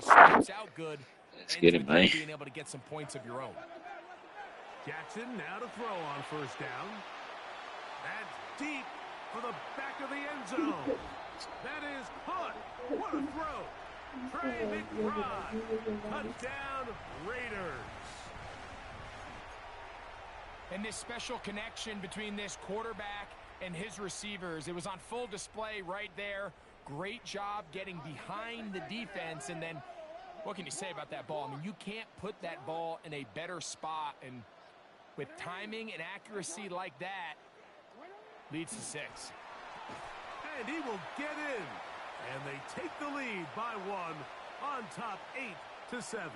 scrapes out good. Let's Ends get it, with you man. being able to get some points of your own. Jackson now to throw on first down. That's deep for the back of the end zone. That is caught. What a throw. Trey McBride. Touchdown, Raiders. And this special connection between this quarterback and his receivers, it was on full display right there. Great job getting behind the defense. And then what can you say about that ball? I mean, you can't put that ball in a better spot. And with timing and accuracy like that, leads to 6. And he will get in. And they take the lead by 1 on top 8-7.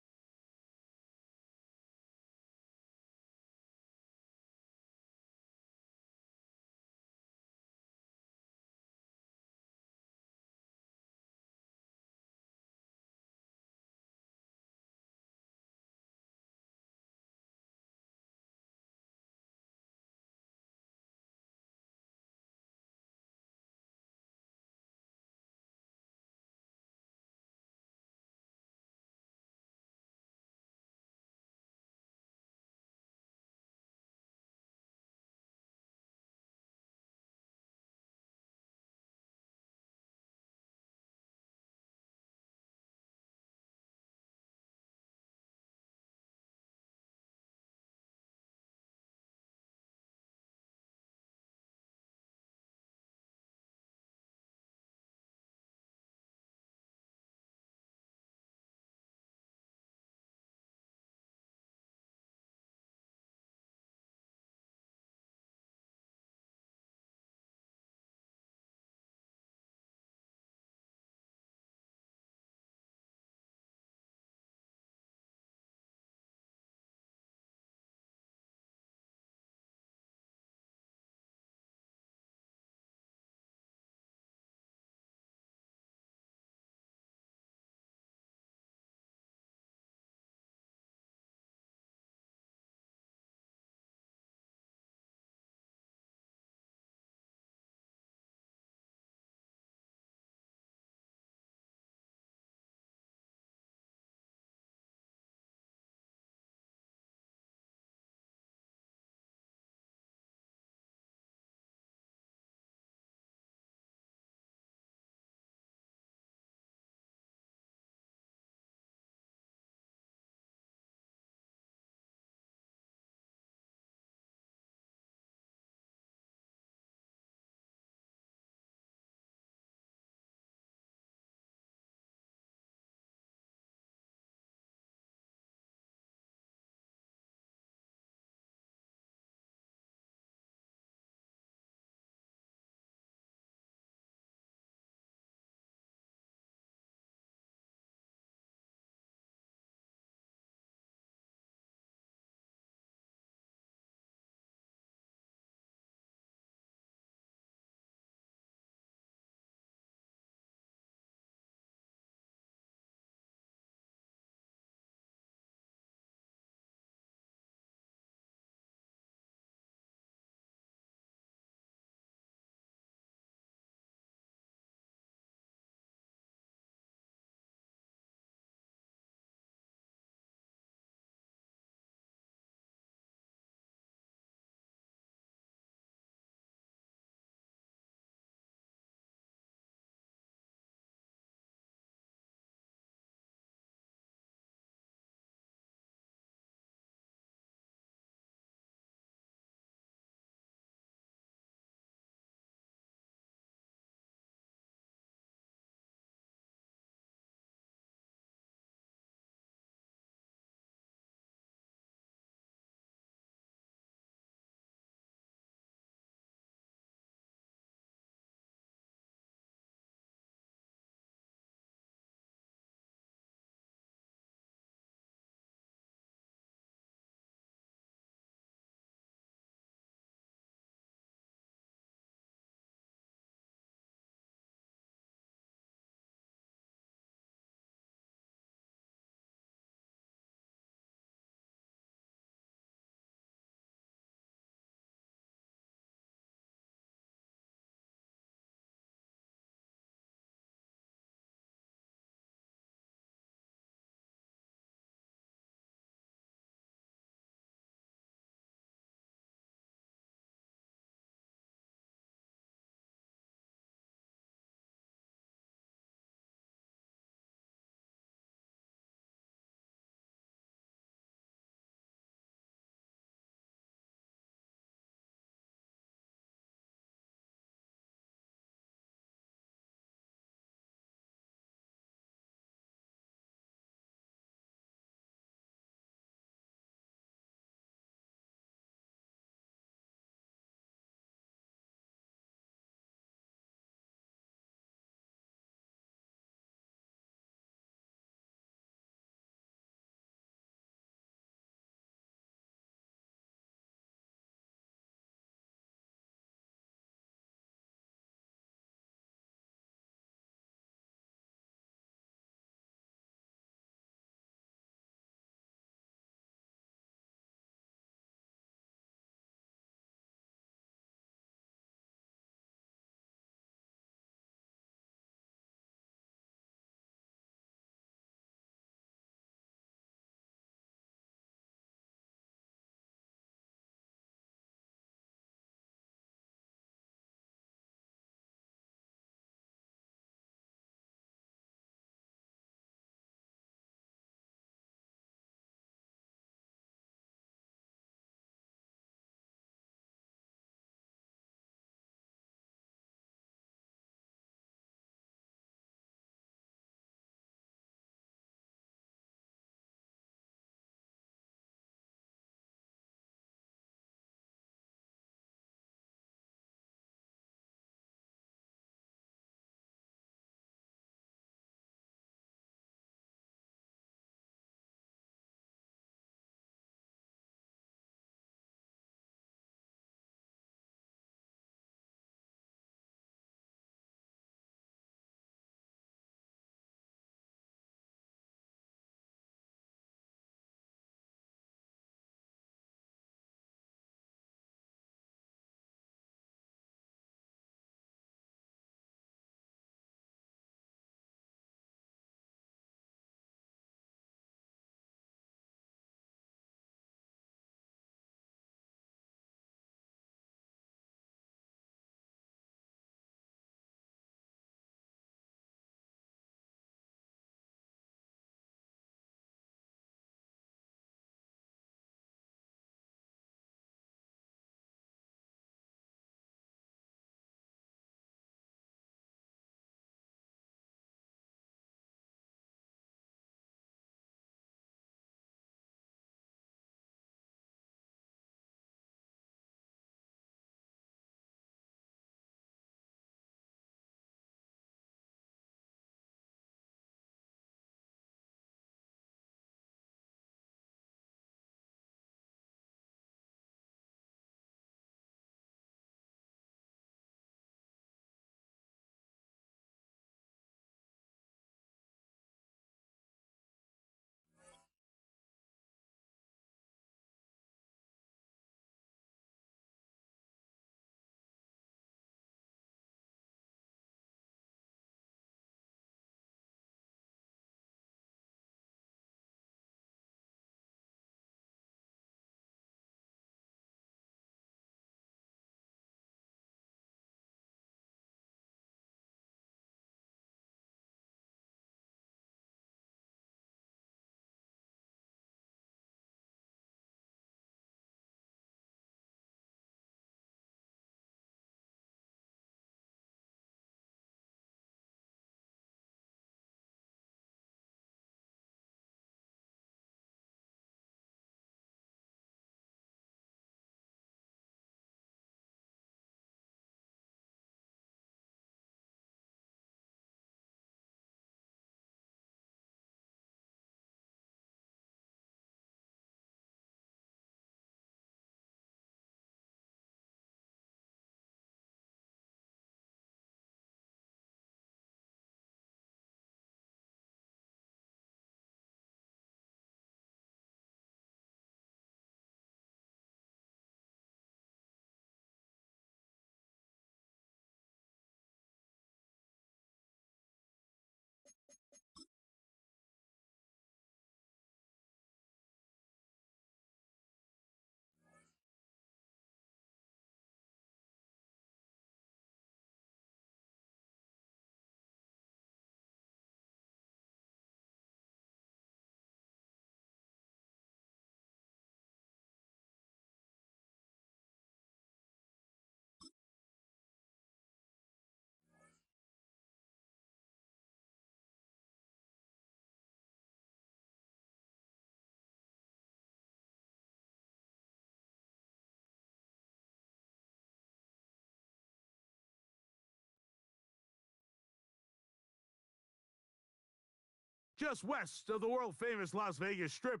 Just west of the world-famous Las Vegas Strip,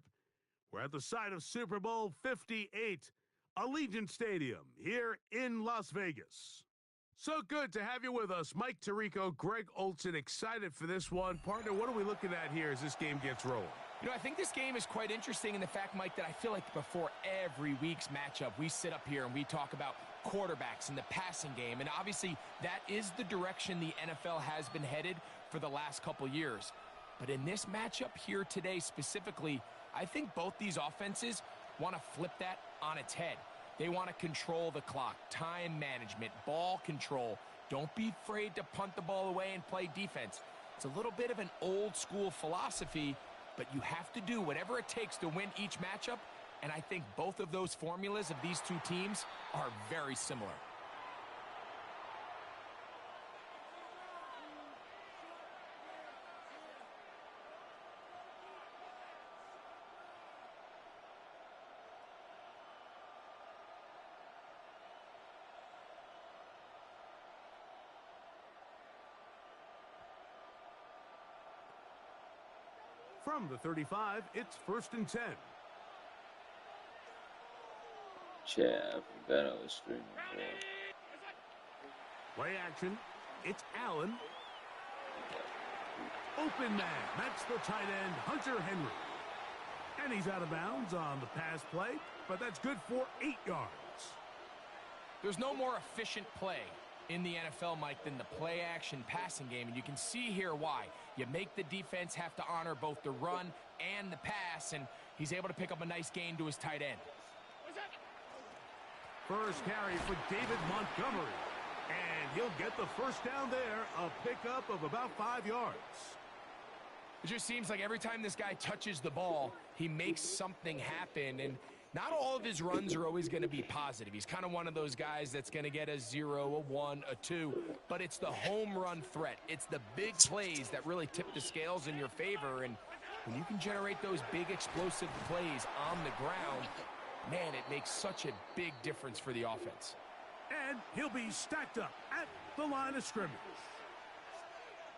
we're at the site of Super Bowl 58, Allegiant Stadium, here in Las Vegas. So good to have you with us. Mike Tirico, Greg Olson, excited for this one. Partner, what are we looking at here as this game gets rolling? You know, I think this game is quite interesting in the fact, Mike, that I feel like before every week's matchup, we sit up here and we talk about quarterbacks in the passing game. And obviously, that is the direction the NFL has been headed for the last couple years. But in this matchup here today specifically, I think both these offenses want to flip that on its head. They want to control the clock, time management, ball control. Don't be afraid to punt the ball away and play defense. It's a little bit of an old school philosophy, but you have to do whatever it takes to win each matchup, and I think both of those formulas of these two teams are very similar. From the 35, it's 1st and 10. Yeah, I forgot I was streaming. Play action. It's Allen. Open man. That's the tight end, Hunter Henry. And he's out of bounds on the pass play, but that's good for 8 yards. There's no more efficient play in the NFL, Mike, than the play-action passing game, and you can see here why. You make the defense have to honor both the run and the pass, and he's able to pick up a nice gain to his tight end. First carry for David Montgomery, and he'll get the first down there, a pickup of about 5 yards. It just seems like every time this guy touches the ball, he makes something happen, and not all of his runs are always going to be positive. He's kind of one of those guys that's going to get a 0, a 1, a 2, but it's the home run threat. It's the big plays that really tip the scales in your favor, and when you can generate those big explosive plays on the ground, man, it makes such a big difference for the offense. And he'll be stacked up at the line of scrimmage.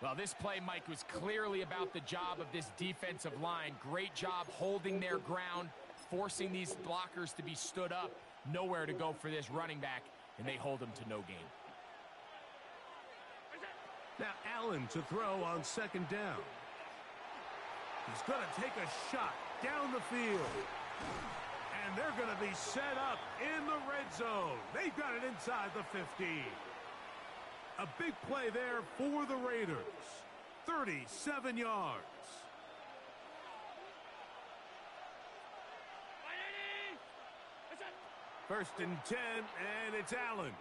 Well, this play, Mike, was clearly about the job of this defensive line. Great job holding their ground, forcing these blockers to be stood up. Nowhere to go for this running back, and they hold him to no gain. Now Allen to throw on 2nd down. He's going to take a shot down the field. And they're going to be set up in the red zone. They've got it inside the 15. A big play there for the Raiders. 37 yards. First and 10, and it's Allen.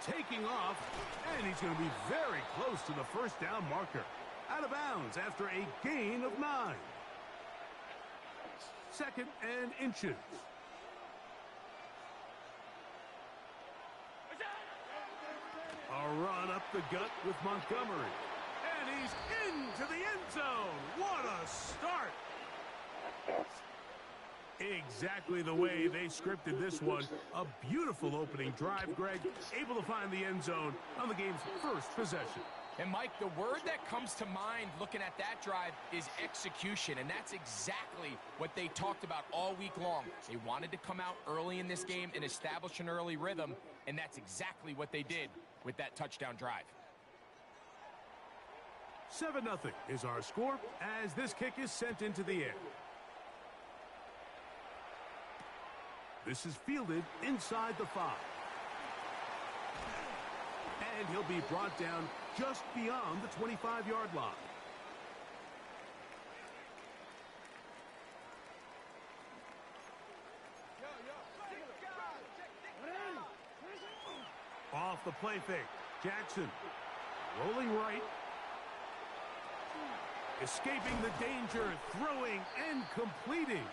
Taking off, and he's going to be very close to the first down marker. Out of bounds after a gain of 9. 2nd and inches. A run up the gut with Montgomery. And he's into the end zone. What a start. Exactly the way they scripted this one. A beautiful opening drive, Greg. Able to find the end zone on the game's first possession. And, Mike, the word that comes to mind looking at that drive is execution, and that's exactly what they talked about all week long. They wanted to come out early in this game and establish an early rhythm, and that's exactly what they did with that touchdown drive. 7-0 is our score as this kick is sent into the air. This is fielded inside the 5. And he'll be brought down just beyond the 25-yard line. Off the play fake. Jackson rolling right. Escaping the danger, throwing and completing.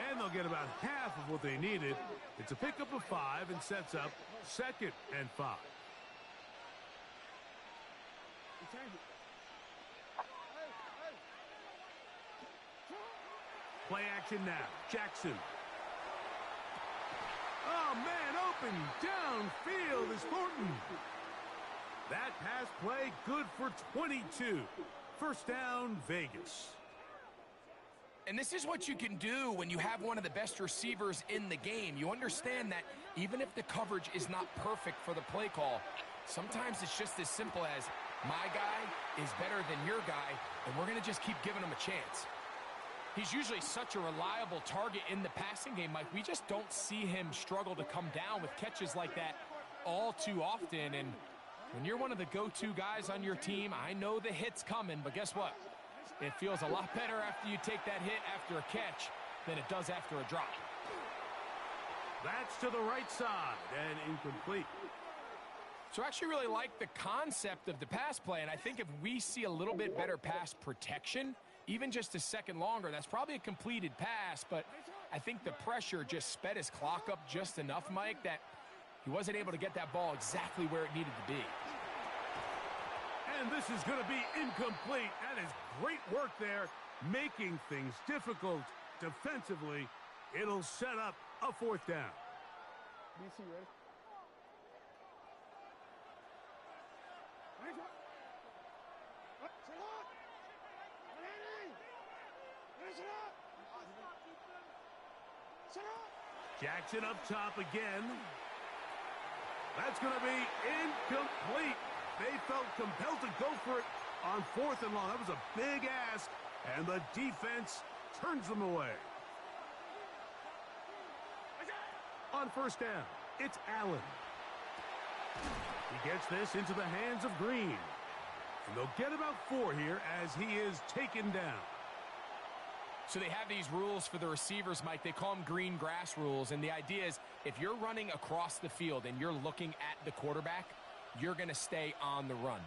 And they'll get about half of what they needed. It's a pickup of 5 and sets up 2nd and 5. Play action now. Jackson. Oh, man, open downfield is Thornton. That pass play good for 22. First down, Vegas. And this is what you can do when you have one of the best receivers in the game. You understand that even if the coverage is not perfect for the play call, sometimes it's just as simple as my guy is better than your guy, and we're going to just keep giving him a chance. He's usually such a reliable target in the passing game, Mike. We just don't see him struggle to come down with catches like that all too often. And when you're one of the go-to guys on your team, I know the hit's coming, but guess what? It feels a lot better after you take that hit after a catch than it does after a drop. That's to the right side and incomplete. So I actually really like the concept of the pass play, and I think if we see a little bit better pass protection, even just a second longer, that's probably a completed pass, but I think the pressure just sped his clock up just enough, Mike, that he wasn't able to get that ball exactly where it needed to be. And this is going to be incomplete. That is great work there, making things difficult defensively. It'll set up a fourth down. BC, ready? Jackson up top again. That's going to be incomplete. They felt compelled to go for it on 4th and long. That was a big ask, and the defense turns them away. On first down, it's Allen. He gets this into the hands of Green. And they'll get about 4 here as he is taken down. So they have these rules for the receivers, Mike. They call them green grass rules. And the idea is if you're running across the field and you're looking at the quarterback, you're going to stay on the run.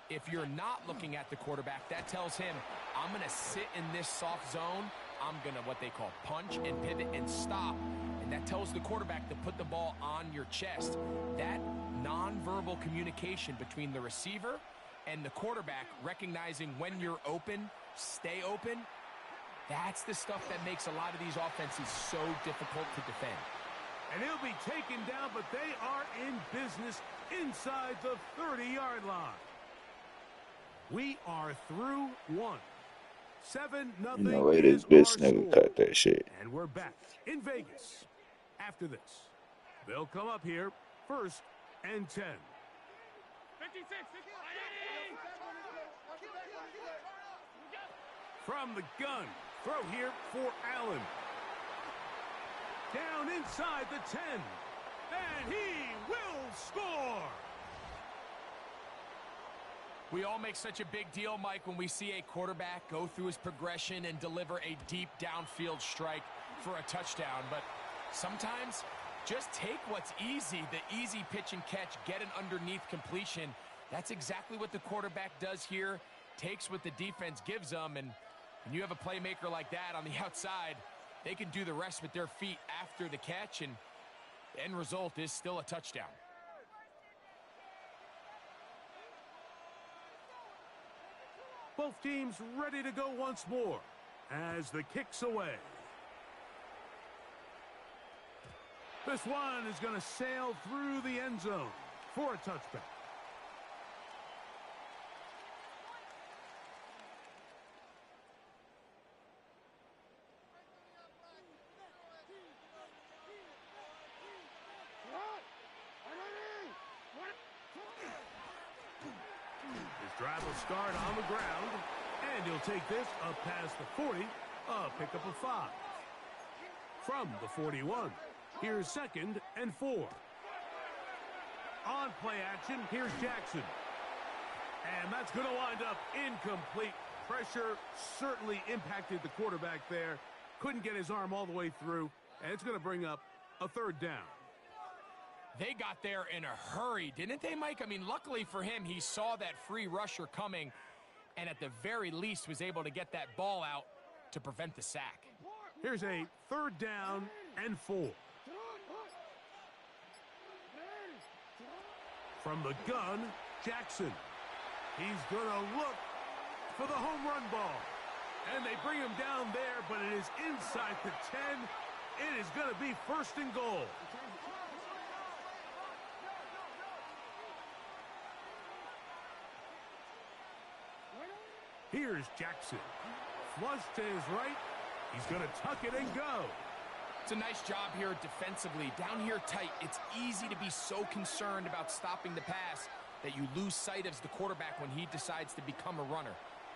If you're not looking at the quarterback, that tells him, I'm going to sit in this soft zone. I'm going to what they call punch and pivot and stop. And that tells the quarterback to put the ball on your chest. That nonverbal communication between the receiver and the quarterback, recognizing when you're open, stay open, that's the stuff that makes a lot of these offenses so difficult to defend. And he'll be taken down, but they are in business inside the 30-yard line. We are through 1. 7-0 You know where this is bitch our nigga score. cut that shit. And we're back in Vegas. After this, they'll come up here 1st and 10. 56. From the gun, throw here for Allen. Down inside the 10, and he will score. We all make such a big deal, Mike, when we see a quarterback go through his progression and deliver a deep downfield strike for a touchdown. But sometimes just take what's easy, the easy pitch and catch, get an underneath completion. That's exactly what the quarterback does here, takes what the defense gives them, and when you have a playmaker like that on the outside, they can do the rest with their feet after the catch, and the end result is still a touchdown. Both teams ready to go once more as the kick's away. This one is going to sail through the end zone for a touchback. Drive will start on the ground, and he'll take this up past the 40, a pickup of 5. From the 41, here's 2nd and 4. On play action, here's Jackson. And that's going to wind up incomplete. Pressure certainly impacted the quarterback there. Couldn't get his arm all the way through, and it's going to bring up a 3rd down. They got there in a hurry, didn't they, Mike? I mean, luckily for him, he saw that free rusher coming and at the very least was able to get that ball out to prevent the sack. Here's a 3rd down and 4. From the gun, Jackson. He's going to look for the home run ball. And they bring him down there, but it is inside the 10. It is going to be 1st and goal. Here's Jackson. Flush to his right. He's going to tuck it and go. It's a nice job here defensively. Down here tight, it's easy to be so concerned about stopping the pass that you lose sight of the quarterback when he decides to become a runner.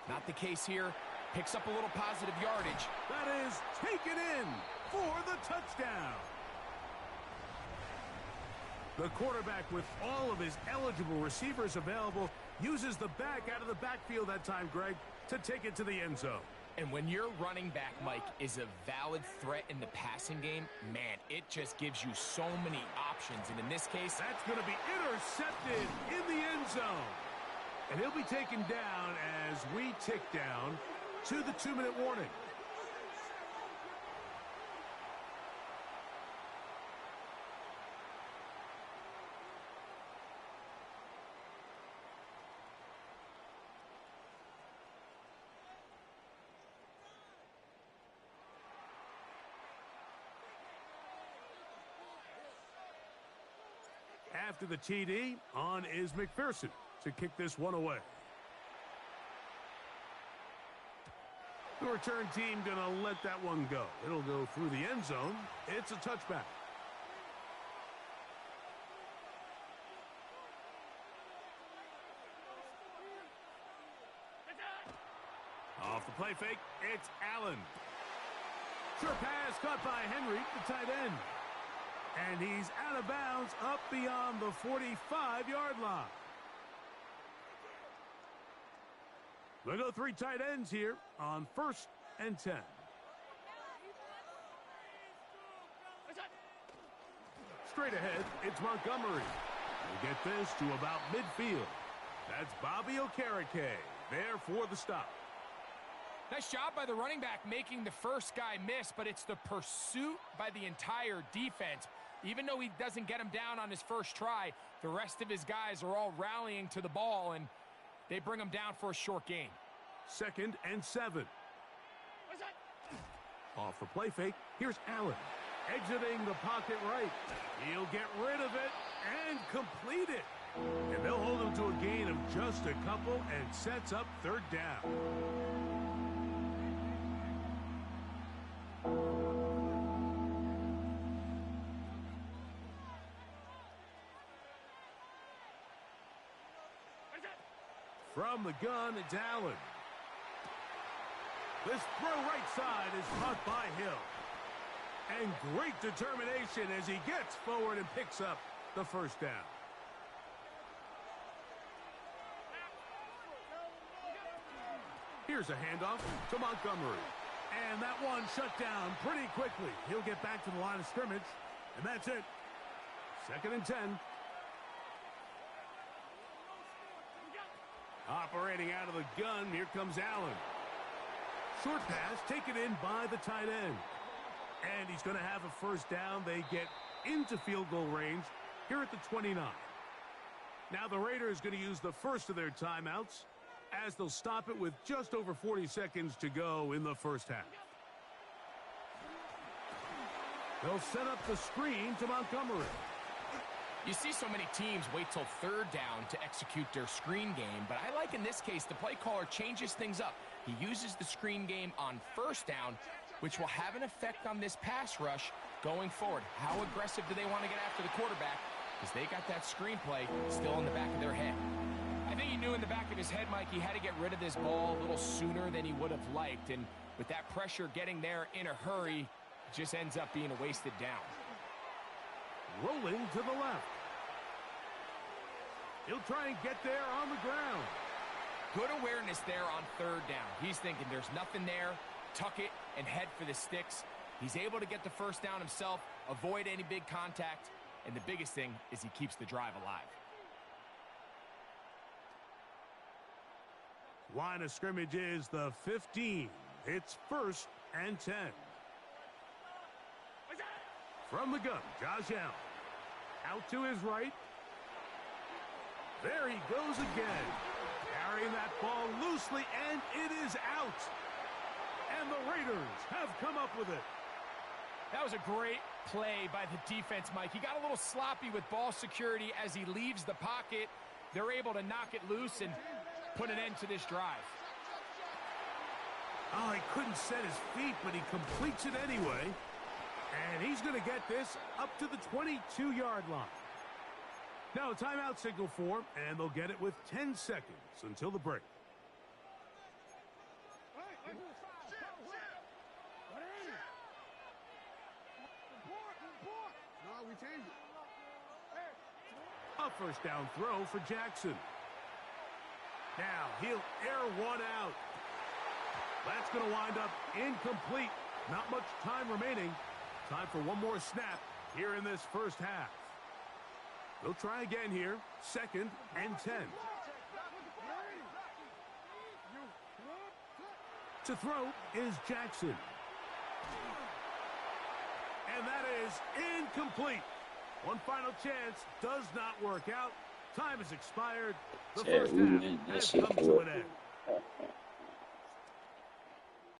Not the case here. Picks up a little positive yardage. That is taken in for the touchdown. The quarterback, with all of his eligible receivers available, uses the back out of the backfield that time, Greg, to take it to the end zone. And when your running back, Mike, is a valid threat in the passing game, man, it just gives you so many options. And in this case, that's going to be intercepted in the end zone. And he'll be taken down as we tick down to the 2-minute warning. After the TD, on is McPherson to kick this one away. The return team going to let that one go. It'll go through the end zone. It's a touchback. Off the play fake, it's Allen. Sure pass caught by Henry, the tight end. And he's out of bounds up beyond the 45-yard line. They'll go 3 tight ends here on 1st and 10. Straight ahead, it's Montgomery. We'll get this to about midfield. That's Bobby Okereke there for the stop. Nice job by the running back making the first guy miss, but it's the pursuit by the entire defense. Even though he doesn't get him down on his first try, the rest of his guys are all rallying to the ball, and they bring him down for a short gain. 2nd and 7. Off the play fake, here's Allen. Exiting the pocket right. He'll get rid of it and complete it. And they'll hold him to a gain of just a couple and sets up 3rd down. From the gun, it's Allen. This throw right side is caught by Hill. And great determination as he gets forward and picks up the 1st down. Here's a handoff to Montgomery. And that one shut down pretty quickly. He'll get back to the line of scrimmage. And that's it. 2nd and 10. Operating out of the gun, here comes Allen. Short pass taken in by the tight end. And he's going to have a 1st down. They get into field goal range here at the 29. Now the Raiders going to use the first of their timeouts as they'll stop it with just over 40 seconds to go in the 1st half. They'll set up the screen to Montgomery. You see so many teams wait till 3rd down to execute their screen game, but I like in this case the play caller changes things up. He uses the screen game on 1st down, which will have an effect on this pass rush going forward. How aggressive do they want to get after the quarterback? Because they got that screenplay still in the back of their head. I think he knew in the back of his head, Mike, he had to get rid of this ball a little sooner than he would have liked. And with that pressure getting there in a hurry, it just ends up being a wasted down. Rolling to the left. He'll try and get there on the ground. Good awareness there on 3rd down. He's thinking there's nothing there, tuck it, and head for the sticks. He's able to get the 1st down himself, avoid any big contact, and the biggest thing is he keeps the drive alive. Line of scrimmage is the 15. It's 1st and 10. From the gun, Josh Allen. Out to his right. There he goes again. Carrying that ball loosely, and it is out. And the Raiders have come up with it. That was a great play by the defense, Mike. He got a little sloppy with ball security as he leaves the pocket. They're able to knock it loose and put an end to this drive. Oh, he couldn't set his feet, but he completes it anyway. And he's going to get this up to the 22-yard line. Now a timeout signal form, and they'll get it with 10 seconds until the break. A first down throw for Jackson. Now he'll air one out. That's going to wind up incomplete. Not much time remaining. Time for one more snap here in this first half. They'll try again here. 2nd and 10. To throw is Jackson. And that is incomplete. One final chance does not work out. Time has expired. The first half has come to an end.